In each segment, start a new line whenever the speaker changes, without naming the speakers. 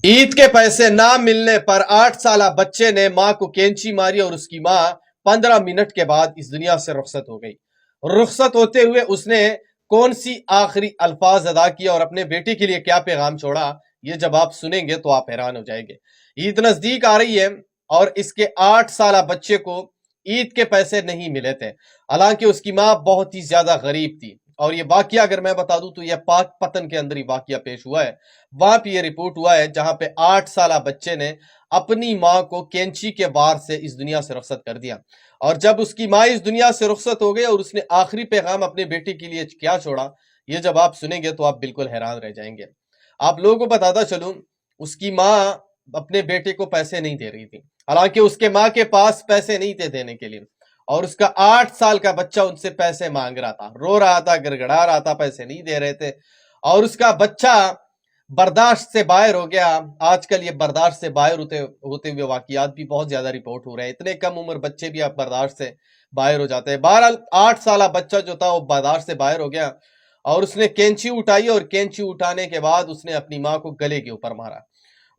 عید کے پیسے نہ ملنے پر 8 سالہ بچے نے ماں کو کینچی ماری اور اس کی ماں 15 منٹ کے بعد اس دنیا سے رخصت ہو گئی۔ رخصت ہوتے ہوئے اس نے کون سی آخری الفاظ ادا کیا اور اپنے بیٹے کے لیے کیا پیغام چھوڑا، یہ جب آپ سنیں گے تو آپ حیران ہو جائیں گے۔ عید نزدیک آ رہی ہے اور اس کے 8 سالہ بچے کو عید کے پیسے نہیں ملے تھے، حالانکہ اس کی ماں بہت ہی زیادہ غریب تھی۔ اور یہ واقعہ اگر میں بتا دوں تو یہ پاک پتن کے اندر ہی واقعہ پیش ہوا ہے۔ وہاں پہ یہ رپورٹ ہوا ہے جہاں پہ 8 سالہ بچے نے اپنی ماں کو کینچی کے وار سے اس دنیا سے رخصت کر دیا، اور جب اس کی ماں اس دنیا سے رخصت ہو گئی اور اس نے آخری پیغام اپنے بیٹے کے لیے کیا چھوڑا، یہ جب آپ سنیں گے تو آپ بالکل حیران رہ جائیں گے۔ آپ لوگوں کو بتاتا چلوں، اس کی ماں اپنے بیٹے کو پیسے نہیں دے رہی تھی، حالانکہ اس کے ماں کے پاس پیسے نہیں تھے دینے کے لیے، اور اس کا 8 سال کا بچہ ان سے پیسے مانگ رہا تھا، رو رہا تھا، گڑگڑا رہا تھا، پیسے نہیں دے رہے تھے، اور اس کا بچہ برداشت سے باہر ہو گیا۔ آج کل یہ برداشت سے باہر ہوتے ہوئے واقعات بھی بہت زیادہ رپورٹ ہو رہے ہیں، اتنے کم عمر بچے بھی اب برداشت سے باہر ہو جاتے ہیں۔ بہرحال 8 سالہ بچہ جو تھا وہ برداشت سے باہر ہو گیا، اور اس نے کینچی اٹھائی، اور کینچی اٹھانے کے بعد اس نے اپنی ماں کو گلے کے اوپر مارا۔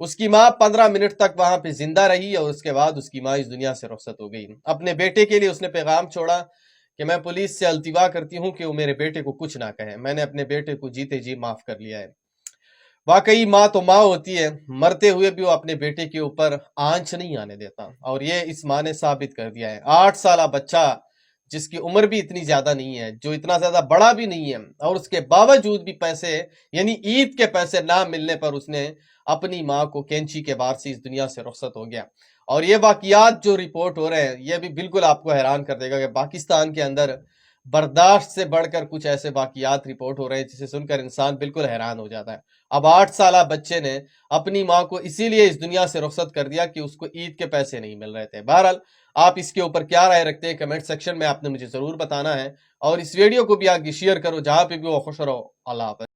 اس کی ماں 15 منٹ تک وہاں پہ زندہ رہی، اور اس کے بعد اس کی ماں اس دنیا سے رخصت ہو گئی۔ اپنے بیٹے کے لیے اس نے پیغام چھوڑا کہ میں پولیس سے التوا کرتی ہوں کہ وہ میرے بیٹے کو کچھ نہ کہے، میں نے اپنے بیٹے کو جیتے جی معاف کر لیا ہے۔ واقعی ماں تو ماں ہوتی ہے، مرتے ہوئے بھی وہ اپنے بیٹے کے اوپر آنچ نہیں آنے دیتا، اور یہ اس ماں نے ثابت کر دیا ہے۔ 8 سالہ بچہ جس کی عمر بھی اتنی زیادہ نہیں ہے، جو اتنا زیادہ بڑا بھی نہیں ہے، اور اس کے باوجود بھی پیسے یعنی عید کے پیسے نہ ملنے پر اس نے اپنی ماں کو کینچی کے وار سے اس دنیا سے رخصت ہو گیا۔ اور یہ واقعات جو رپورٹ ہو رہے ہیں یہ بھی بالکل آپ کو حیران کر دے گا کہ پاکستان کے اندر برداشت سے بڑھ کر کچھ ایسے واقعات رپورٹ ہو رہے ہیں جسے سن کر انسان بالکل حیران ہو جاتا ہے۔ اب 8 سالہ بچے نے اپنی ماں کو اسی لیے اس دنیا سے رخصت کر دیا کہ اس کو عید کے پیسے نہیں مل رہے تھے۔ بہرحال آپ اس کے اوپر کیا رائے رکھتے ہیں کمنٹ سیکشن میں آپ نے مجھے ضرور بتانا ہے، اور اس ویڈیو کو بھی آگے شیئر کرو جہاں پہ بھی وہ خوش رہو۔ اللہ حافظ۔